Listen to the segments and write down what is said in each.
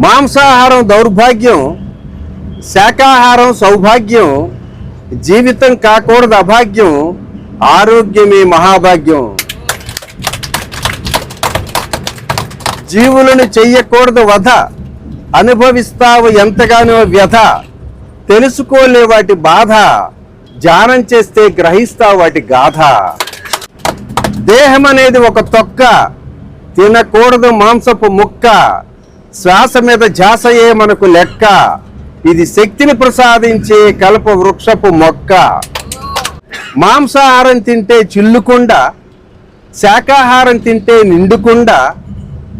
మాంసాహారం దౌర్భాగ్యం, శాకాహారం సౌభాగ్యం, జీవితం కాకూడదు అభాగ్యం, ఆరోగ్యమే మహాభాగ్యం. జీవులను చెయ్యకూడదు వధ, అనుభవిస్తావు ఎంతగానో వ్యధ. తెలుసుకోలే వాటి బాధ, ధ్యానం చేస్తే గ్రహిస్తావు వాటి గాథ. దేహం అనేది ఒక తొక్క, తినకూడదు మాంసపు ముక్క. శ్వాస మీద ధ్యాసయే మనకు లెక్క, ఇది శక్తిని ప్రసాదించే కల్ప వృక్షపు మొక్క. మాంసాహారం తింటే చిల్లుకుండ, శాకాహారం తింటే నిండుకుండ,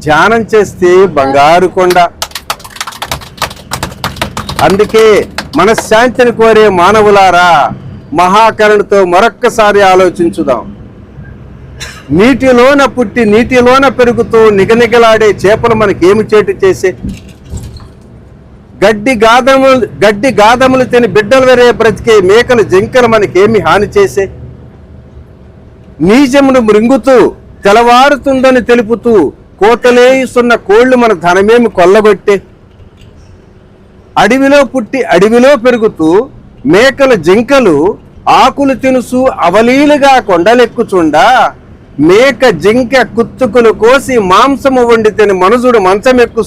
ధ్యానం చేస్తే బంగారు కొండ. అందుకే మనశ్శాంతిని కోరే మానవులారా, మహాకరుణతో మరొక్కసారి ఆలోచించుదాం. నీటిలోన పుట్టి నీటిలోన పెరుగుతూ నిగనిగలాడే చేపలు మనకేమి చేటు చేసే? గడ్డి గాదములు తిని బిడ్డలు వెరే బ్రతికే మేకలు జింకలు మనకేమి హాని చేసే? నీజమును మృంగుతూ తెలవారుతుందని తెలుపుతూ కోతలేస్తున్న కోళ్లు మన ధనమేమి కొల్లగొట్టే? అడవిలో పుట్టి అడవిలో పెరుగుతూ మేకల జింకలు ఆకులు తినుసు అవలీలుగా కొండలెక్కుచుండా, మేక జింక కుత్తుకులు కోసి మాంసము వండి తిని మనుజుడు మంచమెక్కు